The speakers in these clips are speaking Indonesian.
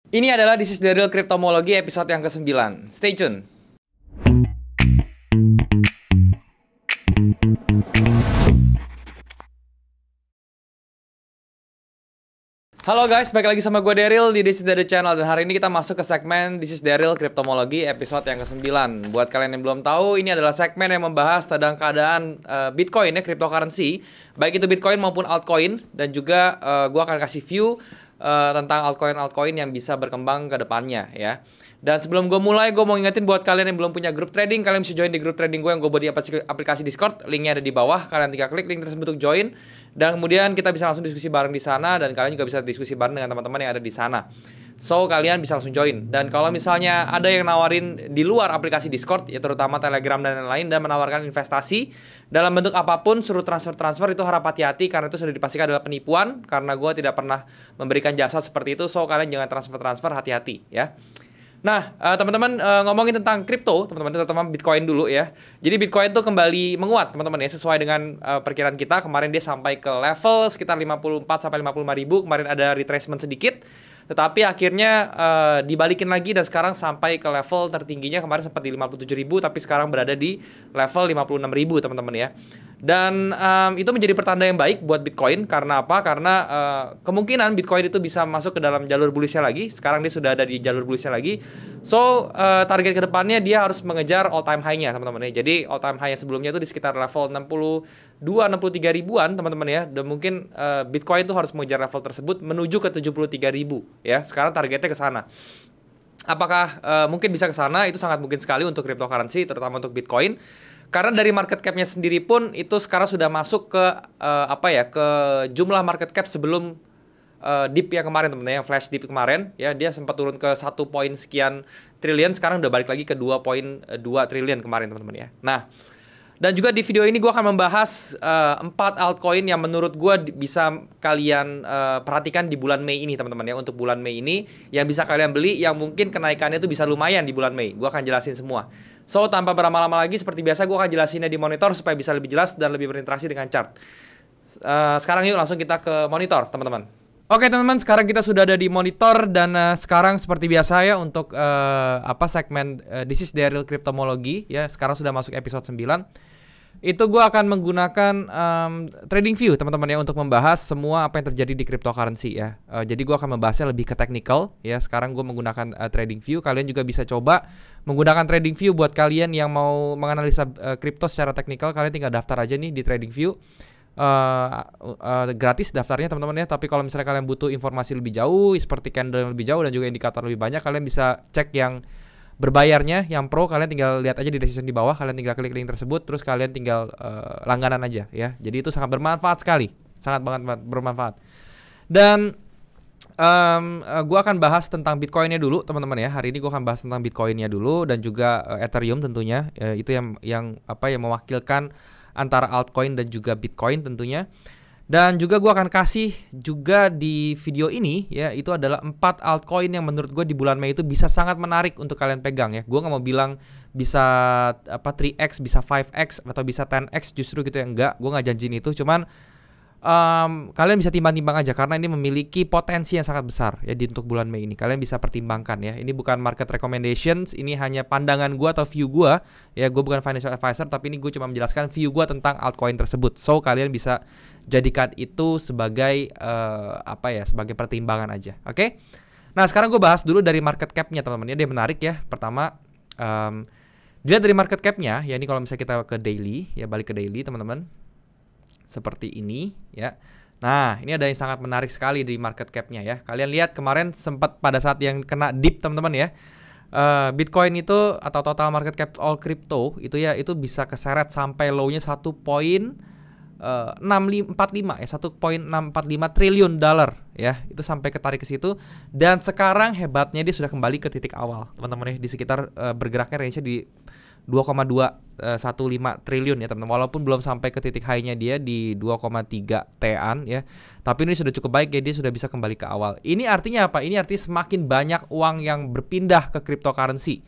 Ini adalah This is the Real Cryptomology episode yang ke-9. Stay tune. Halo guys, balik lagi sama gue Daryl di This is the Real Channel. Dan hari ini kita masuk ke segmen This is the Real Cryptomology episode yang ke-9. Buat kalian yang belum tahu, ini adalah segmen yang membahas tentang keadaan Bitcoin ya, cryptocurrency. Baik itu Bitcoin maupun altcoin. Dan juga gue akan kasih view tentang altcoin-altcoin yang bisa berkembang ke depannya ya. Dan sebelum gue mulai, gue mau ingetin buat kalian yang belum punya grup trading, kalian bisa join di grup trading gue yang gue buat di aplikasi Discord. Linknya ada di bawah, kalian tinggal klik link tersebut untuk join. Dan kemudian kita bisa langsung diskusi bareng di sana, dan kalian juga bisa diskusi bareng dengan teman-teman yang ada di sana. So, kalian bisa langsung join. Dan kalau misalnya ada yang nawarin di luar aplikasi Discord, ya terutama Telegram dan lain-lain, dan menawarkan investasi dalam bentuk apapun, suruh transfer-transfer, itu harap hati-hati, karena itu sudah dipastikan adalah penipuan, karena gue tidak pernah memberikan jasa seperti itu. So, kalian jangan transfer-transfer, hati-hati ya. Nah, teman-teman, ngomongin tentang kripto, teman-teman, terutama Bitcoin dulu ya. Jadi Bitcoin tuh kembali menguat, teman-teman ya, sesuai dengan perkiraan kita. Kemarin dia sampai ke level sekitar 54 sampai 55 ribu. Kemarin ada retracement sedikit, tetapi akhirnya dibalikin lagi dan sekarang sampai ke level tertingginya kemarin sempat di 57 ribu, tapi sekarang berada di level 56 ribu, teman-teman ya. Dan itu menjadi pertanda yang baik buat Bitcoin. Karena apa? Karena kemungkinan Bitcoin itu bisa masuk ke dalam jalur bullishnya lagi. Sekarang dia sudah ada di jalur bullishnya lagi. So, target kedepannya dia harus mengejar all time high-nya, teman-teman ya. Jadi all time high-nya sebelumnya itu di sekitar level 62-63 ribuan, teman-teman ya. Dan mungkin Bitcoin itu harus mengejar level tersebut menuju ke 73 ribu ya. Sekarang targetnya ke sana. Apakah mungkin bisa ke sana? Itu sangat mungkin sekali untuk cryptocurrency, terutama untuk Bitcoin. Karena dari market cap-nya sendiri pun itu sekarang sudah masuk ke ke jumlah market cap sebelum dip yang kemarin, teman-teman, yang flash dip kemarin ya. Dia sempat turun ke 1 poin sekian triliun, sekarang udah balik lagi ke 2,2 triliun kemarin, teman-teman ya. Nah, dan juga di video ini gue akan membahas 4 altcoin yang menurut gue bisa kalian perhatikan di bulan Mei ini, teman-teman ya. Untuk bulan Mei ini yang bisa kalian beli, yang mungkin kenaikannya itu bisa lumayan di bulan Mei. Gue akan jelasin semua. So, tanpa berlama-lama lagi, seperti biasa gue akan jelasinnya di monitor supaya bisa lebih jelas dan lebih berinteraksi dengan chart. Sekarang yuk langsung kita ke monitor, teman-teman. Oke, teman-teman, sekarang kita sudah ada di monitor. Dan sekarang seperti biasa ya, untuk segmen This is the Real Cryptomology ya. Sekarang sudah masuk episode 9. Itu gue akan menggunakan trading view, teman-teman ya, untuk membahas semua apa yang terjadi di cryptocurrency ya. Jadi gue akan membahasnya lebih ke technical ya. Sekarang gue menggunakan trading view. Kalian juga bisa coba menggunakan trading view buat kalian yang mau menganalisa kripto secara teknikal. Kalian tinggal daftar aja nih di trading view. Gratis daftarnya, teman-teman ya. Tapi kalau misalnya kalian butuh informasi lebih jauh, seperti candle yang lebih jauh dan juga indikator lebih banyak, kalian bisa cek yang berbayarnya, yang pro. Kalian tinggal lihat aja di description di bawah, kalian tinggal klik link tersebut, terus kalian tinggal langganan aja ya. Jadi itu sangat bermanfaat sekali, sangat banget bermanfaat. Dan gue akan bahas tentang Bitcoinnya dulu, teman-teman ya. Hari ini gue akan bahas tentang Bitcoinnya dulu dan juga Ethereum tentunya. Itu yang mewakilkan antara altcoin dan juga Bitcoin tentunya. Dan juga gue akan kasih juga di video ini ya, itu adalah 4 altcoin yang menurut gue di bulan Mei itu bisa sangat menarik untuk kalian pegang ya. Gue gak mau bilang bisa 3x, bisa 5x, atau bisa 10x, justru gitu ya, enggak. Gue gak janjiin itu, cuman kalian bisa timbang-timbang aja, karena ini memiliki potensi yang sangat besar ya untuk bulan Mei ini. Kalian bisa pertimbangkan ya. Ini bukan market recommendations, ini hanya pandangan gue atau view gue ya. Gue bukan financial advisor, tapi ini gue cuma menjelaskan view gue tentang altcoin tersebut. So, kalian bisa jadikan itu sebagai sebagai pertimbangan aja. Oke? Nah, sekarang gue bahas dulu dari market cap-nya, teman-teman ya. Dia menarik ya. Pertama, dilihat dari market cap-nya ya. Ini kalau misalnya kita ke daily ya, balik ke daily, teman-teman, seperti ini ya. Nah, ini ada yang sangat menarik sekali di market cap-nya ya. Kalian lihat kemarin sempat pada saat yang kena dip, teman-teman ya. Bitcoin itu atau total market cap all crypto itu ya, itu bisa keseret sampai low-nya 1,645 ya, 1,645 triliun dolar ya. Itu sampai ketarik ke situ, dan sekarang hebatnya dia sudah kembali ke titik awal, teman-teman ya, di sekitar bergeraknya range-nya di 2,215 triliun ya, teman-teman. Walaupun belum sampai ke titik high-nya dia di 2,3 T-an ya. Tapi ini sudah cukup baik ya, dia sudah bisa kembali ke awal. Ini artinya apa? Ini artinya semakin banyak uang yang berpindah ke cryptocurrency.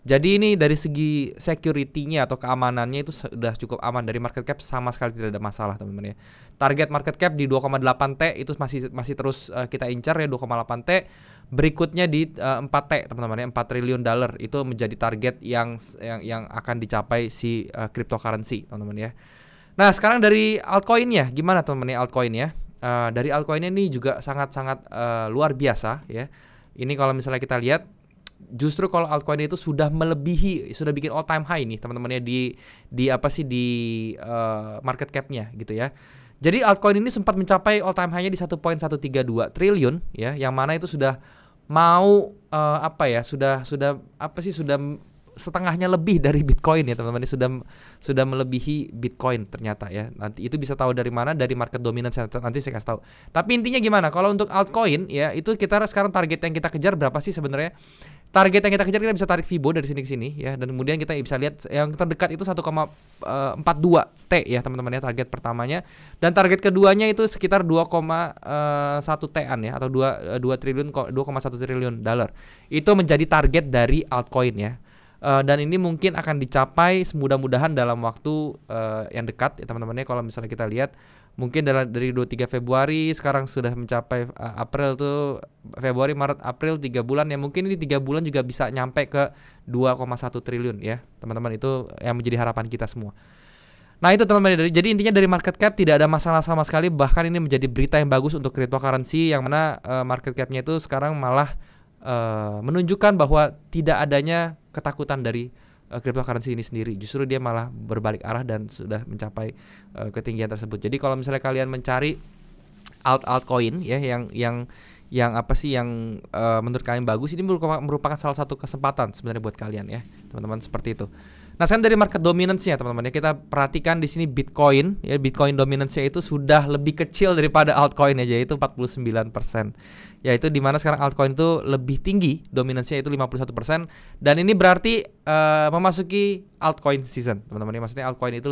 Jadi ini dari segi security-nya atau keamanannya itu sudah cukup aman. Dari market cap sama sekali tidak ada masalah, teman-teman ya. Target market cap di 2,8 T itu masih terus kita incar ya, 2,8 T. Berikutnya di 4 T, teman-teman ya, 4 triliun dolar itu menjadi target yang akan dicapai si cryptocurrency, teman-teman ya. Nah, sekarang dari altcoin-nya gimana, teman-teman ya, altcoin-nya? Dari altcoin-nya ini juga sangat-sangat luar biasa ya. Ini kalau misalnya kita lihat, justru kalau altcoin itu sudah bikin all time high nih teman-teman ya, di market cap-nya gitu ya. Jadi altcoin ini sempat mencapai all time high-nya di 1,132 triliun ya, yang mana itu sudah mau sudah setengahnya lebih dari Bitcoin ya teman-teman. Sudah melebihi Bitcoin ternyata ya. Nanti itu bisa tahu dari mana, dari market dominance, nanti saya kasih tahu. Tapi intinya gimana? Kalau untuk altcoin ya, itu kita sekarang target yang kita kejar berapa sih sebenarnya? Target yang kita kejar, kita bisa tarik Fibo dari sini ke sini ya, dan kemudian kita bisa lihat yang terdekat itu 1,42 T ya teman-teman ya, target pertamanya. Dan target keduanya itu sekitar 2,1 T-an ya, atau 2,1 triliun dolar. Itu menjadi target dari altcoin ya. Dan ini mungkin akan dicapai mudah-mudahan dalam waktu yang dekat ya teman-teman ya. Kalau misalnya kita lihat mungkin dari 23 Februari sekarang sudah mencapai April tuh, Februari, Maret, April 3 bulan ya, mungkin ini 3 bulan juga bisa nyampe ke 2,1 triliun ya teman-teman. Itu yang menjadi harapan kita semua. Nah itu teman-teman, jadi intinya dari market cap tidak ada masalah sama sekali. Bahkan ini menjadi berita yang bagus untuk cryptocurrency, yang mana market capnya itu sekarang malah menunjukkan bahwa tidak adanya ketakutan dari cryptocurrency ini sendiri. Justru dia malah berbalik arah dan sudah mencapai ketinggian tersebut. Jadi kalau misalnya kalian mencari altcoin ya, yang menurut kalian bagus, ini merupakan salah satu kesempatan sebenarnya buat kalian ya teman-teman, seperti itu. Nah, sekarang dari market dominance-nya teman-teman ya, kita perhatikan di sini Bitcoin ya, Bitcoin dominance-nya itu sudah lebih kecil daripada altcoin aja, yaitu 49%. Yaitu di mana sekarang altcoin itu lebih tinggi, dominance-nya itu 51%, dan ini berarti memasuki altcoin season, teman-teman ya. Maksudnya altcoin itu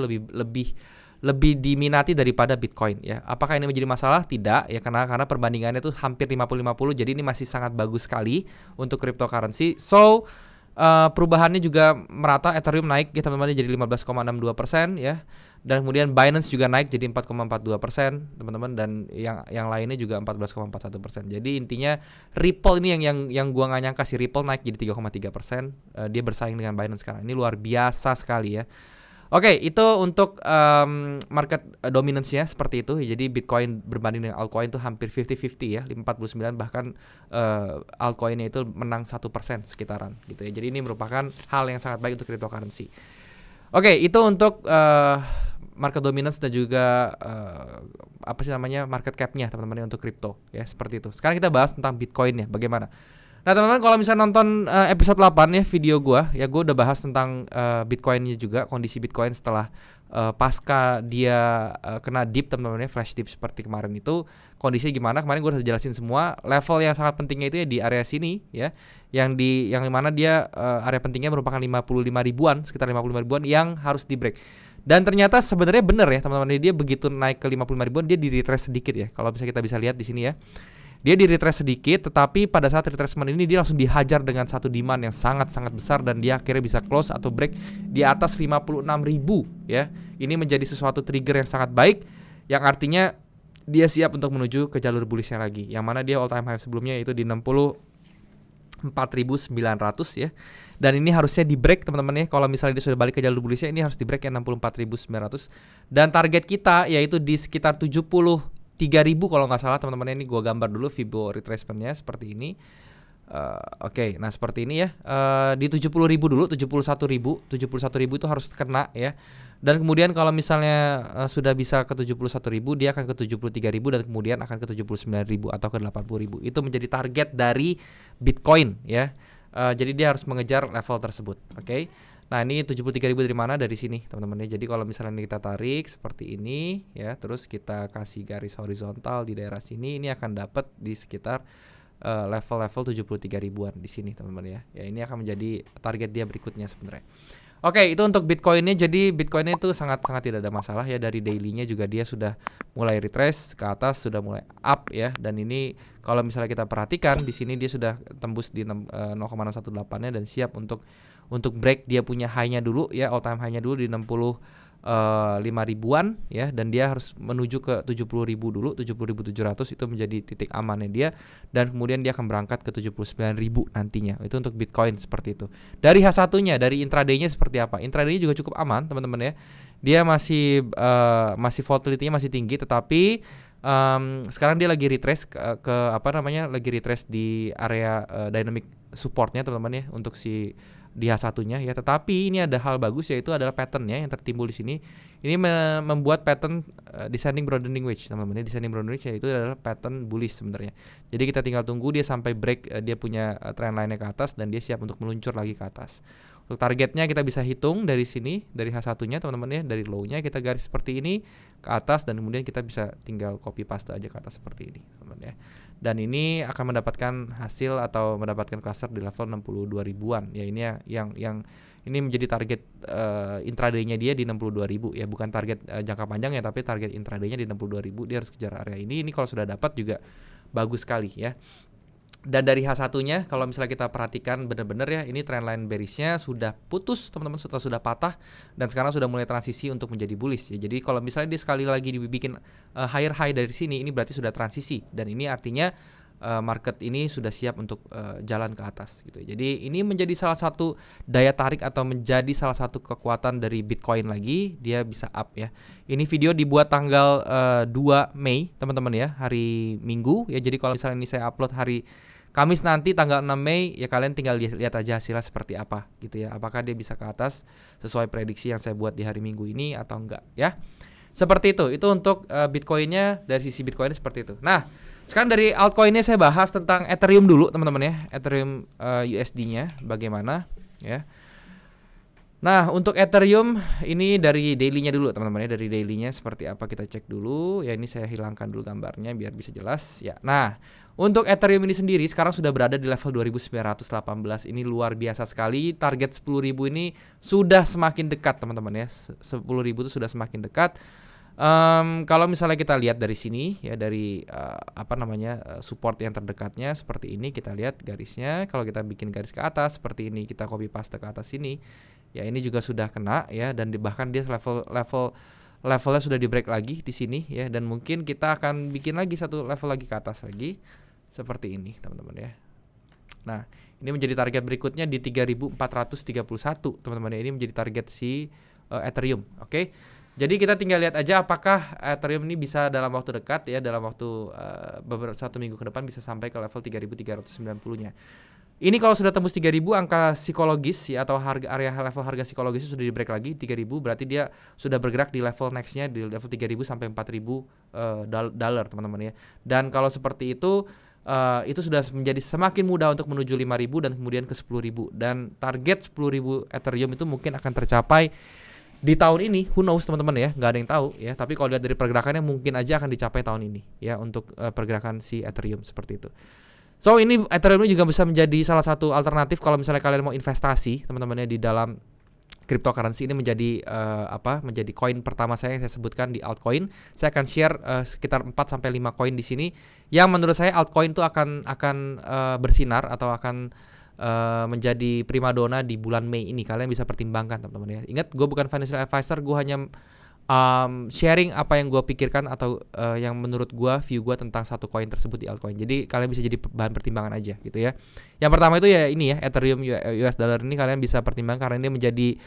lebih diminati daripada Bitcoin ya. Apakah ini menjadi masalah? Tidak ya, karena perbandingannya itu hampir 50-50. Jadi ini masih sangat bagus sekali untuk cryptocurrency. So perubahannya juga merata. Ethereum naik ya teman-teman, jadi 15,62% ya. Dan kemudian Binance juga naik jadi 4,42% teman-teman, dan yang lainnya juga 14,41%. Jadi intinya Ripple ini yang gua nggak nyangka sih, Ripple naik jadi 3,3%. Dia bersaing dengan Binance sekarang. Ini luar biasa sekali ya. Oke, itu untuk market dominance-nya seperti itu. Jadi Bitcoin berbanding dengan altcoin itu hampir 50-50 ya, 49, bahkan altcoin-nya itu menang 1% sekitaran gitu ya. Jadi ini merupakan hal yang sangat baik untuk cryptocurrency. Oke, itu untuk market dominance dan juga market cap-nya teman-teman untuk crypto ya, seperti itu. Sekarang kita bahas tentang Bitcoin-nya bagaimana. Nah teman-teman, kalau misalnya nonton episode 8 ya, video gue udah bahas tentang Bitcoin-nya juga, kondisi Bitcoin setelah pasca dia kena dip teman-teman ya, flash dip seperti kemarin itu, kondisinya gimana. Kemarin gue udah jelasin semua. Level yang sangat pentingnya itu ya di area sini ya, yang dimana dia area pentingnya merupakan 55 ribuan, sekitar 55 ribuan yang harus di break. Dan ternyata sebenarnya benar ya teman-teman, dia begitu naik ke 55 ribuan dia di retrace sedikit ya. Kalau bisa kita bisa lihat di sini ya, dia di retrace sedikit, tetapi pada saat retracement ini dia langsung dihajar dengan satu demand yang sangat-sangat besar, dan dia akhirnya bisa close atau break di atas 56.000 ya. Ini menjadi sesuatu trigger yang sangat baik, yang artinya dia siap untuk menuju ke jalur bullishnya lagi, yang mana dia all time high sebelumnya itu di 64.900 ya. Dan ini harusnya di break teman-teman ya. Kalau misalnya dia sudah balik ke jalur bullishnya, ini harus di break ya 64.900. Dan target kita yaitu di sekitar 73.000 kalau nggak salah teman-teman. Ini gue gambar dulu Fibo retracement-nya seperti ini. Oke, nah seperti ini ya. Di 70.000 dulu, 71.000 itu harus kena ya. Dan kemudian kalau misalnya sudah bisa ke 71.000, dia akan ke 73.000 dan kemudian akan ke 79.000 atau ke 80.000. Itu menjadi target dari Bitcoin ya. Jadi dia harus mengejar level tersebut. Oke. Nah ini 73.000 dari mana? Dari sini teman-teman ya. Jadi kalau misalnya kita tarik seperti ini ya, terus kita kasih garis horizontal di daerah sini, ini akan dapat di sekitar level-level 73 ribuan di sini teman-teman ya. Ya ini akan menjadi target dia berikutnya sebenarnya. Oke, itu untuk Bitcoin-nya. Jadi Bitcoin-nya itu sangat-sangat tidak ada masalah ya. Dari daily-nya juga dia sudah mulai retrace ke atas, sudah mulai up ya. Dan ini kalau misalnya kita perhatikan di sini dia sudah tembus di 0,618-nya dan siap untuk untuk break dia punya high-nya dulu ya, all time high-nya dulu di 65 ribuan ya, dan dia harus menuju ke 70 ribu dulu, 70.700 itu menjadi titik amannya dia, dan kemudian dia akan berangkat ke 79 ribu nantinya. Itu untuk Bitcoin seperti itu. Dari H1-nya, dari intraday-nya seperti apa? Intraday-nya juga cukup aman teman-teman ya. Dia masih volatility-nya masih tinggi, tetapi sekarang dia lagi retrace ke apa namanya, lagi retrace di area dynamic supportnya teman-teman ya, untuk si di H1-nya ya. Tetapi ini ada hal bagus, yaitu adalah pattern-nya yang tertimbul di sini. Ini membuat pattern descending broadening wedge teman-teman ya. Descending broadening wedge yaitu adalah pattern bullish sebenarnya. Jadi kita tinggal tunggu dia sampai break dia punya trend line-nya ke atas, dan dia siap untuk meluncur lagi ke atas. Untuk targetnya kita bisa hitung dari sini, dari H1-nya teman-teman ya, dari low-nya kita garis seperti ini ke atas, dan kemudian kita bisa tinggal copy paste aja ke atas seperti ini teman-teman ya. Dan ini akan mendapatkan hasil atau mendapatkan cluster di level 62 ribuan ya. Ini yang ini menjadi target intraday-nya dia di 62 ribu ya, bukan target jangka panjang ya, tapi target intraday-nya di 62 ribu. Dia harus kejar area ini. Ini kalau sudah dapat juga bagus sekali ya. Dan dari H1-nya kalau misalnya kita perhatikan benar-benar ya, ini trendline bearish-nya sudah putus teman-teman, sudah patah, dan sekarang sudah mulai transisi untuk menjadi bullish ya. Jadi kalau misalnya dia sekali lagi dibikin higher high dari sini, ini berarti sudah transisi, dan ini artinya market ini sudah siap untuk jalan ke atas gitu. Jadi ini menjadi salah satu daya tarik atau menjadi salah satu kekuatan dari Bitcoin lagi, dia bisa up ya. Ini video dibuat tanggal 2 Mei teman-teman ya, hari Minggu ya. Jadi kalau misalnya ini saya upload hari Kamis nanti tanggal 6 Mei ya, kalian tinggal lihat aja hasilnya seperti apa gitu ya. Apakah dia bisa ke atas sesuai prediksi yang saya buat di hari Minggu ini atau enggak ya. Seperti itu. Itu untuk Bitcoinnya, dari sisi Bitcoin seperti itu. Nah, sekarang dari altcoinnya saya bahas tentang Ethereum dulu teman-teman ya. Ethereum USD-nya bagaimana ya. Nah, untuk Ethereum ini dari daily-nya dulu teman-teman ya. Dari daily-nya seperti apa kita cek dulu. Ya, ini saya hilangkan dulu gambarnya biar bisa jelas ya. Nah, untuk Ethereum ini sendiri sekarang sudah berada di level 2918. Ini luar biasa sekali. Target 10.000 ini sudah semakin dekat teman-teman ya. 10.000 itu sudah semakin dekat. Kalau misalnya kita lihat dari sini ya, dari support yang terdekatnya seperti ini, kita lihat garisnya. Kalau kita bikin garis ke atas seperti ini, kita copy paste ke atas sini ya, ini juga sudah kena ya, dan bahkan dia levelnya sudah di break lagi di sini ya, dan mungkin kita akan bikin lagi satu level lagi ke atas lagi seperti ini teman-teman ya. Nah, ini menjadi target berikutnya di 3.431 teman-teman ya. Ini menjadi target si Ethereum. Oke. Jadi kita tinggal lihat aja apakah Ethereum ini bisa dalam waktu dekat ya, dalam waktu beberapa 1 minggu ke depan bisa sampai ke level 3.390-nya. Ini kalau sudah tembus 3.000 angka psikologis ya, atau area level harga psikologis sudah di break lagi 3.000, berarti dia sudah bergerak di level next-nya di level 3.000 sampai 4.000 dolar teman-teman ya. Dan kalau seperti itu sudah menjadi semakin mudah untuk menuju 5.000 dan kemudian ke 10.000, dan target 10.000 Ethereum itu mungkin akan tercapai di tahun ini. Who knows teman-teman ya, nggak ada yang tahu ya, tapi kalau lihat dari pergerakannya mungkin aja akan dicapai tahun ini ya, untuk pergerakan si Ethereum seperti itu. So ini Ethereum ini juga bisa menjadi salah satu alternatif kalau misalnya kalian mau investasi teman-teman ya di dalam cryptocurrency. Ini menjadi menjadi koin pertama saya yang saya sebutkan di altcoin. Saya akan share sekitar 4 sampai 5 koin di sini yang menurut saya altcoin itu akan bersinar atau akan menjadi primadona di bulan Mei ini. Kalian bisa pertimbangkan teman-teman ya. Ingat, gue bukan financial advisor, gue hanya sharing apa yang gue pikirkan atau yang menurut gue, view gue tentang satu koin tersebut di altcoin. Jadi kalian bisa jadi bahan pertimbangan aja gitu ya. Yang pertama itu ya ini ya, Ethereum US dollar ini kalian bisa pertimbangkan karena ini menjadi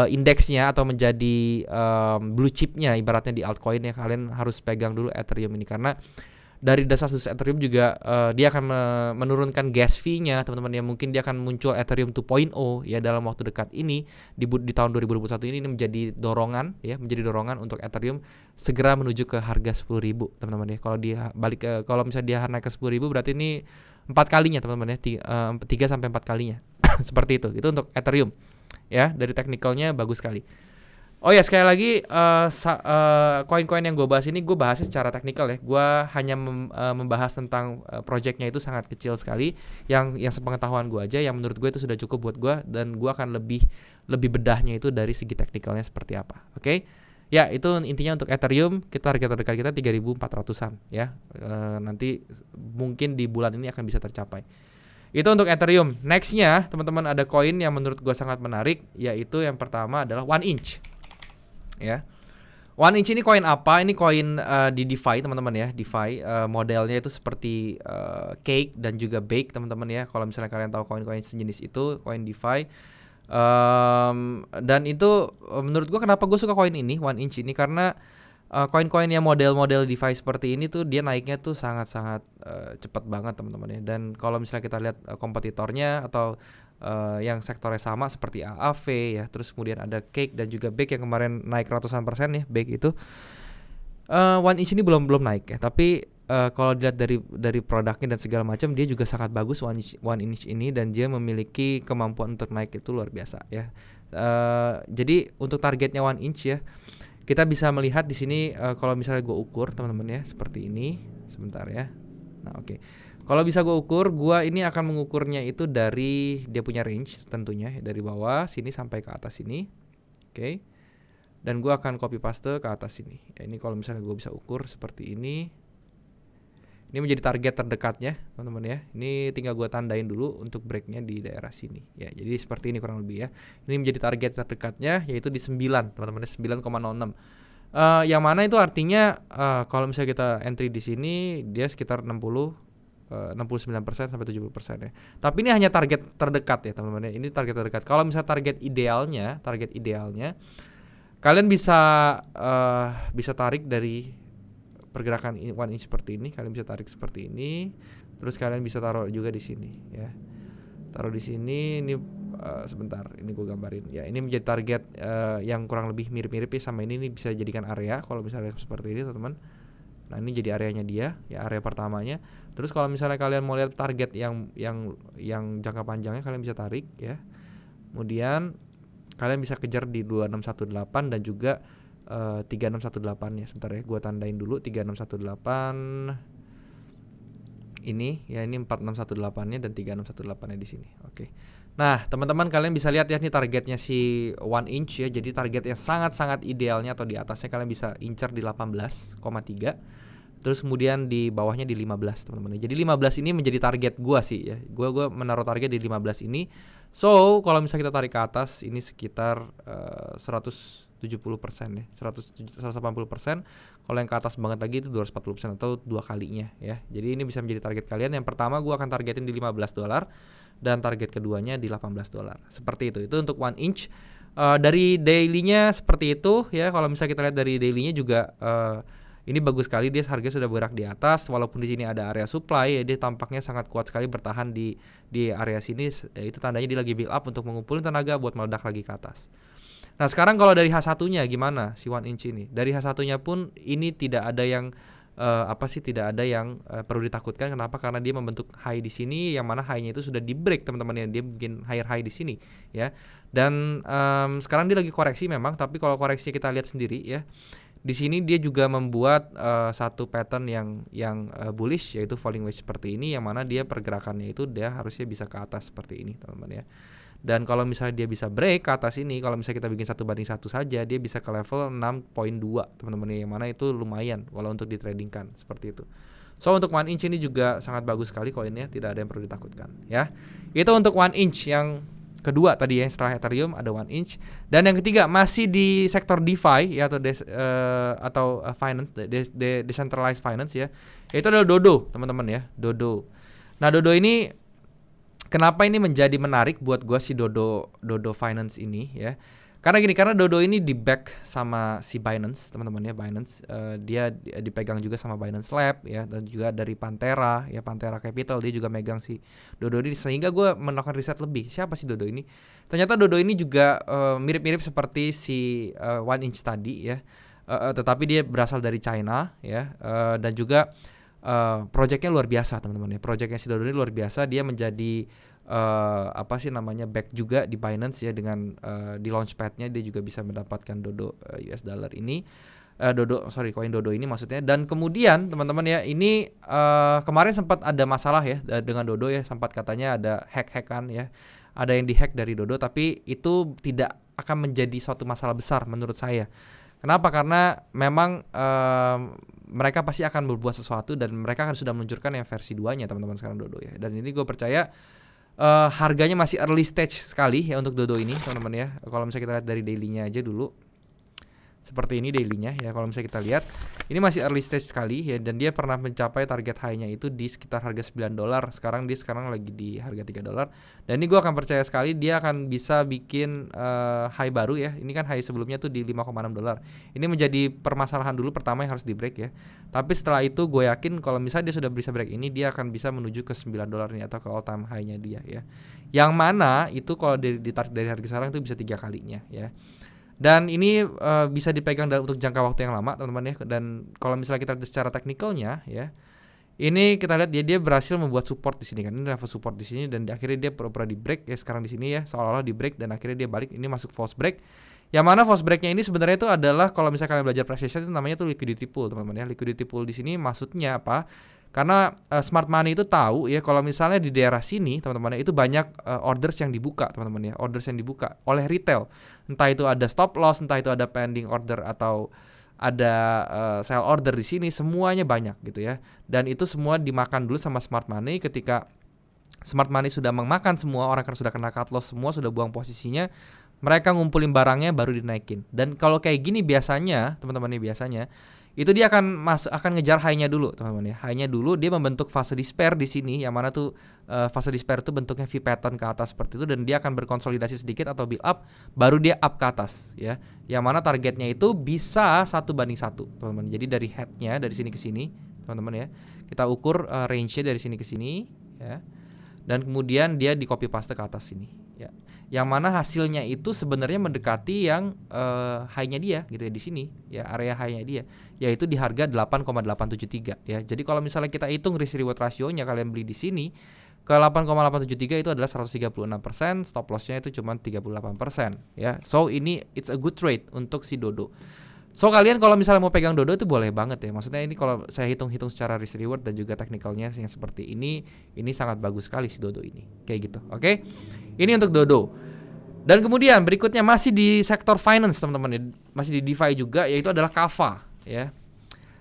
indeksnya atau menjadi blue chipnya ibaratnya di altcoin ya. Kalian harus pegang dulu Ethereum ini karena dari desas-desus Ethereum juga dia akan menurunkan gas fee-nya teman-teman ya. Mungkin dia akan muncul Ethereum 2.0 ya dalam waktu dekat ini di tahun 2021 ini menjadi dorongan ya, menjadi dorongan untuk Ethereum segera menuju ke harga 10.000 teman-teman ya. Kalau dia kalau misalnya dia naik ke 10.000 berarti ini 4 kalinya teman-teman ya, 3 sampai 4 kalinya. Seperti itu. Itu untuk Ethereum ya, dari teknikalnya bagus sekali. Oh ya, sekali lagi koin-koin yang gue bahas ini gue bahasnya secara teknikal ya. Gue hanya membahas tentang projectnya itu sangat kecil sekali. Yang sepengetahuan gue aja, yang menurut gue itu sudah cukup buat gue, dan gue akan lebih bedahnya itu dari segi teknikalnya seperti apa. Oke? Ya, itu intinya untuk Ethereum. Target terdekat kita 3.400-an ya. Nanti mungkin di bulan ini akan bisa tercapai. Itu untuk Ethereum. Nextnya teman-teman ada koin yang menurut gue sangat menarik, yaitu yang pertama adalah One Inch. Ya, One Inch ini koin apa? Ini koin di DeFi teman-teman ya. DeFi modelnya itu seperti cake dan juga bake teman-teman ya. Kalau misalnya kalian tahu koin-koin sejenis itu, koin DeFi. Dan itu menurut gue kenapa gue suka koin ini, One Inch ini, karena koin-koin yang model-model DeFi seperti ini tuh dia naiknya tuh sangat-sangat cepat banget teman-teman ya. Dan kalau misalnya kita lihat kompetitornya atau yang sektornya sama seperti AAV ya, terus kemudian ada Cake dan juga Bake yang kemarin naik ratusan persen ya, Bake itu. One Inch ini belum naik ya, tapi kalau dilihat dari produknya dan segala macam, dia juga sangat bagus One Inch ini, dan dia memiliki kemampuan untuk naik itu luar biasa ya. Jadi untuk targetnya One Inch ya, kita bisa melihat di sini kalau misalnya gue ukur teman-teman ya, seperti ini. Sebentar ya. Nah, oke. Kalau bisa gue ukur, gue ini akan mengukurnya itu dari dia punya range tentunya, dari bawah sini sampai ke atas sini. Oke. Dan gue akan copy paste ke atas sini. Ya, ini kalau misalnya gue bisa ukur seperti ini. Ini menjadi target terdekatnya, teman-teman ya. Ini tinggal gue tandain dulu untuk breaknya di daerah sini. Ya, jadi seperti ini kurang lebih ya. Ini menjadi target terdekatnya, yaitu di 9, teman-teman, 9,06. Yang mana itu artinya kalau misalnya kita entry di sini, dia sekitar 69% sampai 70% ya. Tapi ini hanya target terdekat ya, teman-teman ya. Ini target terdekat. Kalau misalnya target idealnya, kalian bisa tarik dari pergerakan One Inch seperti ini, kalian bisa tarik seperti ini, terus kalian bisa taruh juga di sini ya, taruh di sini. Ini sebentar, ini gue gambarin ya. Ini menjadi target yang kurang lebih mirip-mirip ya sama ini bisa dijadikan area kalau misalnya seperti ini teman-teman. Nah, ini jadi areanya dia ya, area pertamanya. Terus kalau misalnya kalian mau lihat target yang jangka panjangnya, kalian bisa tarik ya. Kemudian kalian bisa kejar di 2618 dan juga 3618 ya. Sebentar ya, gue tandain dulu 3618 ini ya, ini 4618-nya dan 3618-nya di sini. Oke. Nah, teman-teman kalian bisa lihat ya, ini targetnya si One Inch ya. Jadi target yang sangat-sangat idealnya atau di atasnya kalian bisa incer di 18,3. Terus kemudian di bawahnya di 15, teman-teman. Jadi 15 ini menjadi target gua sih ya. Gua menaruh target di 15 ini. So, kalau misalnya kita tarik ke atas ini sekitar 170% ya, 180%. Kalau yang ke atas banget lagi itu 240% atau 2 kalinya ya. Jadi ini bisa menjadi target kalian. Yang pertama gua akan targetin di $15 dan target keduanya di $18. Seperti itu. Itu untuk One Inch. Dari daily-nya seperti itu ya. Kalau misalnya kita lihat dari daily-nya juga ini bagus sekali, dia harga sudah bergerak di atas, walaupun di sini ada area supply ya, dia tampaknya sangat kuat sekali bertahan di area sini. Itu tandanya dia lagi build up untuk mengumpulin tenaga buat meledak lagi ke atas. Nah, sekarang kalau dari H1-nya gimana si One Inch ini? Dari H1-nya pun ini tidak ada yang perlu ditakutkan. Kenapa? Karena dia membentuk high di sini, yang mana high-nya itu sudah di break teman-teman ya, dia bikin higher high di sini ya. Dan sekarang dia lagi koreksi memang, tapi kalau koreksi kita lihat sendiri ya. Di sini dia juga membuat satu pattern yang bullish, yaitu falling wedge seperti ini, yang mana dia pergerakannya itu dia harusnya bisa ke atas seperti ini teman-teman ya. Dan kalau misalnya dia bisa break ke atas ini, kalau misalnya kita bikin 1:1 saja, dia bisa ke level 6.2 teman-teman ya, yang mana itu lumayan walau untuk ditradingkan seperti itu. So untuk One Inch ini juga sangat bagus sekali koinnya, tidak ada yang perlu ditakutkan ya. Itu untuk One Inch yang kedua tadi ya, setelah Ethereum ada One Inch. Dan yang ketiga masih di sektor DeFi ya, atau finance, decentralized finance ya. Itu adalah Dodo teman-teman ya, Dodo. Nah, Dodo ini kenapa ini menjadi menarik buat gua si Dodo Finance ini ya? Karena Dodo ini di back sama si Binance teman-teman ya, Binance dia dipegang juga sama Binance Lab ya, dan juga dari Pantera ya, Pantera Capital dia juga megang si Dodo ini, sehingga gue melakukan riset lebih siapa sih Dodo ini. Ternyata Dodo ini juga mirip-mirip seperti si One Inch tadi ya, tetapi dia berasal dari China ya, dan juga projectnya luar biasa teman-teman ya. Projectnya si Dodo ini luar biasa, dia menjadi back juga di Binance ya, dengan di launchpadnya dia juga bisa mendapatkan Dodo US dollar ini, koin Dodo ini maksudnya. Dan kemudian teman-teman ya, ini kemarin sempat ada masalah ya dengan Dodo ya, sempat katanya ada hack-hackan ya, ada yang dihack dari Dodo, tapi itu tidak akan menjadi suatu masalah besar menurut saya. Kenapa? Karena memang mereka pasti akan berbuat sesuatu, dan mereka kan sudah meluncurkan yang versi 2-nya teman-teman sekarang Dodo ya. Dan ini gue percaya harganya masih early stage sekali ya untuk Dodo ini teman-teman ya. Kalau misalnya kita lihat dari daily-nya aja dulu. Seperti ini daily-nya ya, kalau misalnya kita lihat ini masih early stage sekali ya, dan dia pernah mencapai target high-nya itu di sekitar harga $9. Sekarang lagi di harga $3. Dan ini gue akan percaya sekali dia akan bisa bikin high baru ya. Ini kan high sebelumnya tuh di $5,6. Ini menjadi permasalahan dulu pertama yang harus di break ya. Tapi setelah itu gue yakin kalau misalnya dia sudah bisa break ini, dia akan bisa menuju ke $9 ini atau ke all time high-nya dia ya. Yang mana itu kalau ditarik dari harga sekarang itu bisa 3 kalinya ya. Dan ini bisa dipegang untuk jangka waktu yang lama teman-teman ya. Dan kalau misalnya kita lihat secara teknikalnya ya, ini kita lihat dia berhasil membuat support di sini kan. Ini level support di sini dan akhirnya dia pura-pura di break ya sekarang di sini ya, seolah-olah di break dan akhirnya dia balik. Ini masuk false break. Yang mana false breaknya ini sebenarnya itu adalah kalau misalnya kalian belajar price action itu namanya tuh liquidity pool teman-teman ya. Liquidity pool di sini maksudnya apa? Karena smart money itu tahu ya kalau misalnya di daerah sini teman-teman itu banyak orders yang dibuka teman-teman ya, orders yang dibuka oleh retail. Entah itu ada stop loss, entah itu ada pending order atau ada sell order di sini, semuanya banyak gitu ya. Dan itu semua dimakan dulu sama smart money. Ketika smart money sudah memakan semua, orang kan sudah kena cut loss semua, sudah buang posisinya, mereka ngumpulin barangnya baru dinaikin. Dan kalau kayak gini biasanya teman-teman ini biasanya itu dia akan ngejar high-nya dulu teman-teman ya. High-nya dulu dia membentuk fase despair di sini, yang mana tuh fase despair itu bentuknya V pattern ke atas seperti itu, dan dia akan berkonsolidasi sedikit atau build up baru dia up ke atas ya. Yang mana targetnya itu bisa 1:1 teman-teman. Jadi dari head-nya dari sini ke sini teman-teman ya. Kita ukur range-nya dari sini ke sini ya. Dan kemudian dia di copy paste ke atas sini ya. Yang mana hasilnya itu sebenarnya mendekati yang high-nya dia gitu ya di sini ya, area high-nya dia yaitu di harga 8,873 ya. Jadi kalau misalnya kita hitung risk reward rasionya kalian beli di sini ke 8,873 itu adalah 136%, stop loss-nya itu cuma 38% ya. So ini it's a good trade untuk si Dodo. So kalian kalau misalnya mau pegang Dodo itu boleh banget ya. Maksudnya ini kalau saya hitung-hitung secara risk reward dan juga teknikalnya yang seperti ini sangat bagus sekali si Dodo ini. Kayak gitu. Oke. Ini untuk Dodo. Dan kemudian berikutnya masih di sektor finance teman-teman ya. Masih di DeFi juga, yaitu adalah Kava ya.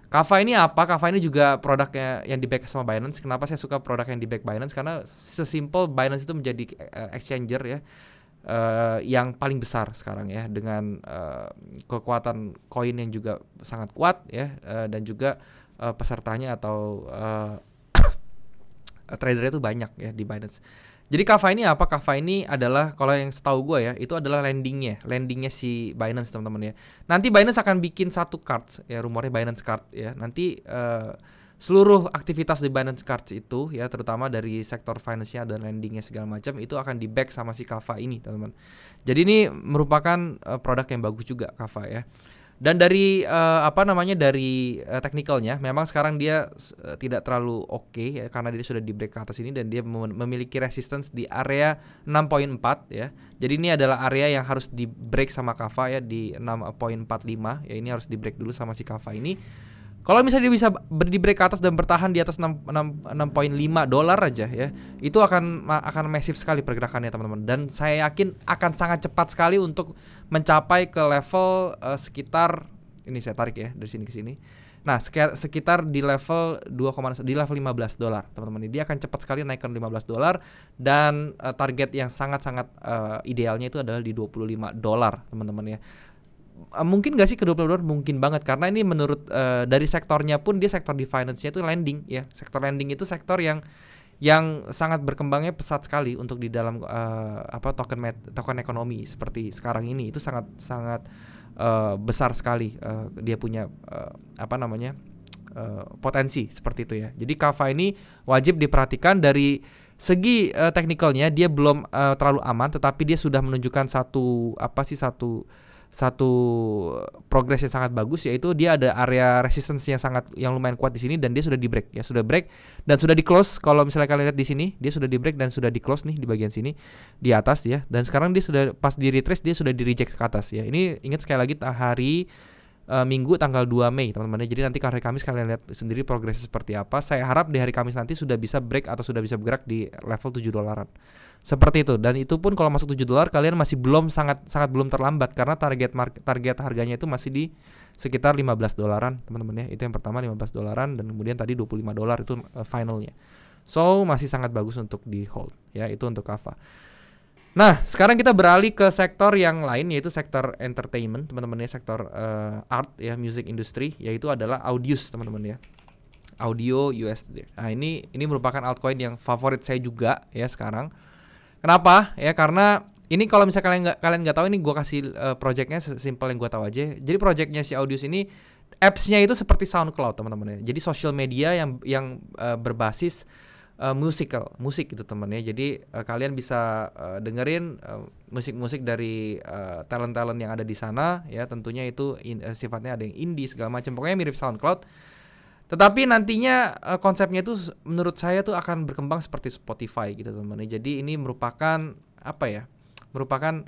Kava ini apa? Kava ini juga produknya yang di back sama Binance. Kenapa saya suka produk yang di back Binance? Karena sesimpel Binance itu menjadi exchanger ya. Yang paling besar sekarang ya, dengan kekuatan koin yang juga sangat kuat ya, dan juga pesertanya atau tradernya itu banyak ya di Binance. Jadi Kava ini apa? Kava ini adalah kalau yang setahu gue ya, itu adalah landingnya si Binance teman-teman ya. Nanti Binance akan bikin satu cards ya, rumornya Binance Card ya. Nanti seluruh aktivitas di Binance Cards itu ya, terutama dari sektor finance-nya dan lendingnya segala macam, itu akan di back sama si Kava ini teman-teman. Jadi ini merupakan produk yang bagus juga Kava ya. Dan dari dari teknikalnya memang sekarang dia tidak terlalu oke ya, karena dia sudah di break ke atas ini dan dia memiliki resistance di area 6.4 ya. Jadi ini adalah area yang harus di break sama Kava ya, di 6.45 ya. Ini harus di break dulu sama si Kava ini. Kalau misalnya dia bisa di break ke atas dan bertahan di atas $6.5 aja ya, itu akan massive sekali pergerakannya teman-teman. Dan saya yakin akan sangat cepat sekali untuk mencapai ke level sekitar, ini saya tarik ya dari sini ke sini. Nah, sekitar di level di level $15 teman-teman. Dia akan cepat sekali naik ke $15 dan target yang sangat-sangat idealnya itu adalah di $25 teman-teman ya. Mungkin gak sih ke $20? Mungkin banget, karena ini menurut dari sektornya pun dia sektor di finance-nya itu lending ya. Sektor lending itu sektor yang sangat berkembangnya pesat sekali untuk di dalam token ekonomi seperti sekarang ini. Itu sangat besar sekali dia punya potensi seperti itu ya. Jadi Kava ini wajib diperhatikan dari segi teknikalnya. Dia belum terlalu aman, tetapi dia sudah menunjukkan satu progres yang sangat bagus, yaitu dia ada area resistance yang lumayan kuat di sini, dan dia sudah di break ya, sudah break dan sudah di close. Kalau misalnya kalian lihat di sini, dia sudah di break dan sudah di close nih di bagian sini di atas ya. Dan sekarang dia sudah pas di retrace, dia sudah di reject ke atas ya. Ini ingat sekali lagi hari Minggu tanggal 2 Mei teman-teman. Jadi nanti hari Kamis kalian lihat sendiri progresnya seperti apa. Saya harap di hari Kamis nanti sudah bisa break atau sudah bisa bergerak di level $7 seperti itu. Dan itu pun kalau masuk $7 kalian masih belum sangat belum terlambat, karena target harganya itu masih di sekitar $15 teman-teman ya. Itu yang pertama $15 dan kemudian tadi $25 itu finalnya. So masih sangat bagus untuk di hold ya, itu untuk Kava. Nah, sekarang kita beralih ke sektor yang lain, yaitu sektor entertainment, teman-teman ya, sektor art ya, music industry, yaitu adalah Audius, teman-teman ya. Audio USD. Nah, ini merupakan altcoin yang favorit saya juga ya sekarang. Kenapa? Ya karena ini kalau misalnya kalian nggak tahu, ini gue kasih projectnya sesimpel yang gue tahu aja. Jadi projectnya si Audius ini, apps-nya itu seperti SoundCloud, teman-teman ya. Jadi social media yang berbasis musik gitu teman ya. Jadi kalian bisa dengerin musik-musik dari talent-talent yang ada di sana ya. Tentunya itu sifatnya ada yang indie segala macam. Pokoknya mirip SoundCloud. Tetapi nantinya konsepnya itu menurut saya tuh akan berkembang seperti Spotify gitu teman ya. Jadi ini merupakan apa ya? Merupakan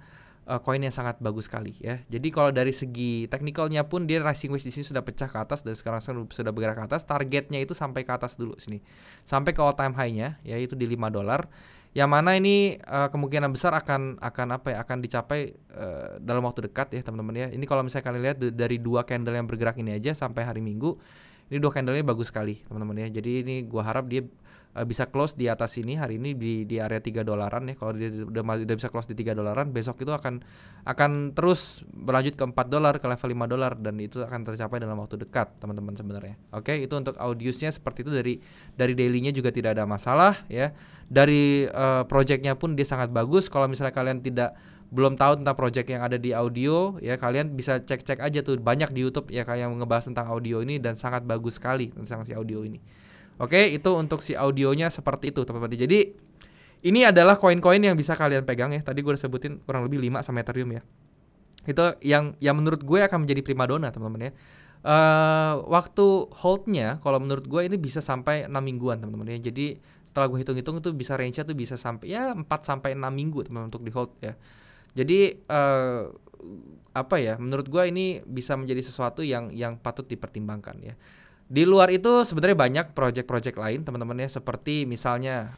koin yang sangat bagus sekali ya. Jadi kalau dari segi teknikalnya pun dia rising wedge di sini sudah pecah ke atas dan sekarang sudah bergerak ke atas. Targetnya itu sampai ke atas dulu sini. Sampai ke all time high-nya yaitu di $5. Yang mana ini kemungkinan besar akan apa ya? Akan dicapai dalam waktu dekat ya, teman-teman ya. Ini kalau misalnya kalian lihat dari 2 candle yang bergerak ini aja sampai hari Minggu. Ini 2 candle-nya bagus sekali, teman-teman ya. Jadi ini gua harap dia bisa close di atas ini hari ini di area $3 ya. Kalau dia udah bisa close di $3, besok itu akan terus berlanjut ke $4 ke level $5 dan itu akan tercapai dalam waktu dekat, teman-teman sebenarnya. Oke, itu untuk Audiusnya seperti itu. Dari daily-nya juga tidak ada masalah ya. Dari project-nya pun dia sangat bagus. Kalau misalnya kalian belum tahu tentang project yang ada di audio ya, kalian bisa cek aja tuh, banyak di YouTube ya kayak yang ngebahas tentang audio ini dan sangat bagus sekali tentang si audio ini. Oke, itu untuk si audionya seperti itu, teman-teman. Jadi ini adalah koin-koin yang bisa kalian pegang ya. Tadi gue udah sebutin kurang lebih 5 sama Ethereum ya. Itu yang menurut gue akan menjadi primadona, teman-teman ya. Waktu holdnya kalau menurut gue ini bisa sampai 6 mingguan, teman-teman ya. Jadi setelah gue hitung-hitung itu bisa range-nya tuh bisa sampai ya 4 sampai 6 minggu, teman-teman, untuk di hold ya. Jadi apa ya? Menurut gue ini bisa menjadi sesuatu yang patut dipertimbangkan ya. Di luar itu sebenarnya banyak project-project lain, teman-teman ya, seperti misalnya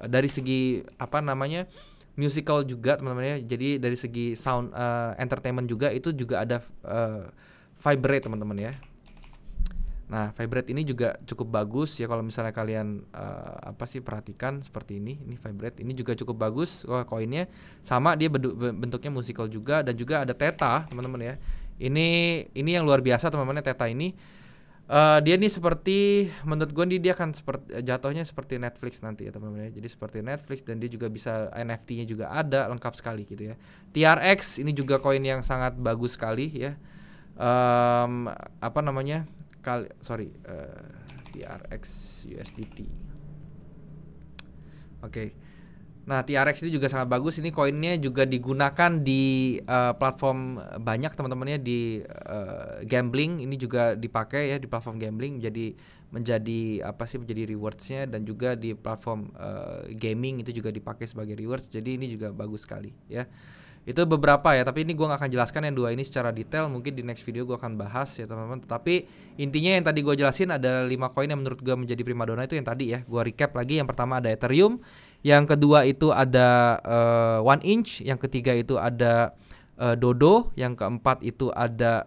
dari segi apa namanya musical juga, teman-teman ya. Jadi dari segi sound entertainment juga itu juga ada Vibrate, teman-teman ya. Nah, Vibrate ini juga cukup bagus ya kalau misalnya kalian perhatikan seperti ini. Ini Vibrate ini juga cukup bagus koinnya. Sama dia bentuknya musical juga, dan juga ada Theta, teman-teman ya. Ini yang luar biasa, teman-teman, Theta ini. Dia nih seperti, menurut gue dia akan jatuhnya seperti Netflix nanti ya, teman-teman ya. Jadi seperti Netflix, dan dia juga bisa NFT-nya juga ada, lengkap sekali gitu ya. TRX ini juga koin yang sangat bagus sekali ya. TRX USDT. Oke. Nah, TRX ini juga sangat bagus. Ini koinnya juga digunakan di platform banyak, teman-teman ya, di gambling. Ini juga dipakai ya di platform gambling menjadi rewards-nya, dan juga di platform gaming itu juga dipakai sebagai rewards. Jadi ini juga bagus sekali ya. Itu beberapa ya, tapi ini gue gak akan jelaskan yang 2 ini secara detail. Mungkin di next video gue akan bahas ya, teman-teman. Tapi intinya yang tadi gue jelasin ada 5 koin yang menurut gue menjadi primadona. Itu yang tadi ya, gue recap lagi. Yang pertama ada Ethereum, yang kedua itu ada One Inch, yang ketiga itu ada Dodo, yang keempat itu ada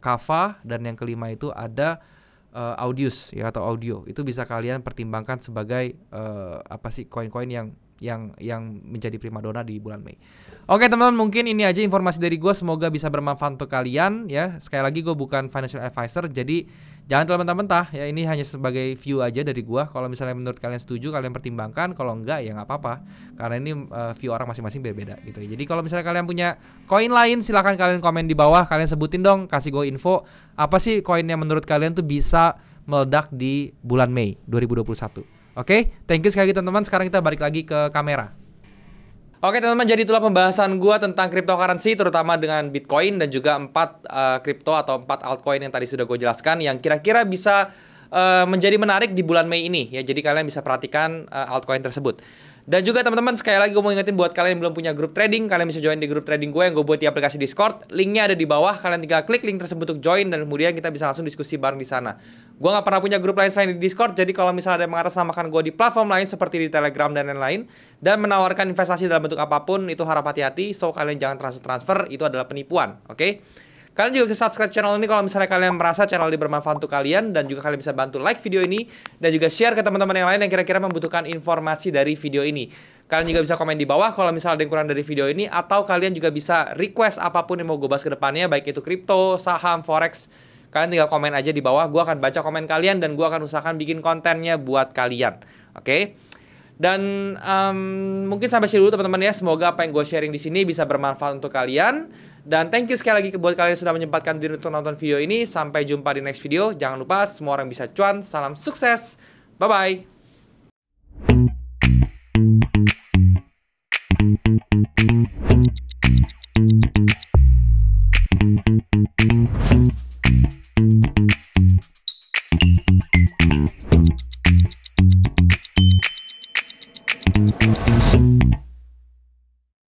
Kava, dan yang kelima itu ada Audius ya, atau audio. Itu bisa kalian pertimbangkan sebagai koin-koin yang menjadi primadona di bulan Mei. Oke, teman-teman, mungkin ini aja informasi dari gue. Semoga bisa bermanfaat untuk kalian ya. Sekali lagi gue bukan financial advisor, jadi jangan terlalu mentah-mentah ya. Ini hanya sebagai view aja dari gue. Kalau misalnya menurut kalian setuju, kalian pertimbangkan. Kalau enggak ya nggak apa-apa, karena ini view orang masing-masing beda-beda gitu ya. Jadi kalau misalnya kalian punya koin lain, silahkan kalian komen di bawah. Kalian sebutin dong, kasih gue info apa sih koin yang menurut kalian tuh bisa meledak di bulan Mei 2021. Oke, thank you sekali lagi, teman-teman. Sekarang kita balik lagi ke kamera. Oke, teman-teman, jadi itulah pembahasan gua tentang cryptocurrency, terutama dengan Bitcoin dan juga 4 kripto atau 4 altcoin yang tadi sudah gue jelaskan, yang kira-kira bisa menjadi menarik di bulan Mei ini ya. Jadi kalian bisa perhatikan altcoin tersebut. Dan juga teman-teman, sekali lagi gue mau ingetin buat kalian yang belum punya grup trading, kalian bisa join di grup trading gue yang gue buat di aplikasi Discord. Linknya ada di bawah, kalian tinggal klik link tersebut untuk join, dan kemudian kita bisa langsung diskusi bareng di sana. Gue nggak pernah punya grup lain selain di Discord, jadi kalau misalnya ada yang mengatasnamakan gue di platform lain seperti di Telegram dan lain-lain, dan menawarkan investasi dalam bentuk apapun, itu harap hati-hati. So kalian jangan transfer, itu adalah penipuan, oke? Kalian juga bisa subscribe channel ini kalau misalnya kalian merasa channel ini bermanfaat untuk kalian. Dan juga kalian bisa bantu like video ini dan juga share ke teman-teman yang lain yang kira-kira membutuhkan informasi dari video ini. Kalian juga bisa komen di bawah kalau misalnya ada yang kurang dari video ini, atau kalian juga bisa request apapun yang mau gue bahas ke depannya, baik itu kripto, saham, forex. Kalian tinggal komen aja di bawah, gue akan baca komen kalian dan gue akan usahakan bikin kontennya buat kalian. Oke? Dan mungkin sampai sini dulu teman-teman ya. Semoga apa yang gue sharing di sini bisa bermanfaat untuk kalian. Dan thank you sekali lagi buat kalian yang sudah menyempatkan diri untuk nonton video ini. Sampai jumpa di next video. Jangan lupa semua orang bisa cuan. Salam sukses. Bye-bye.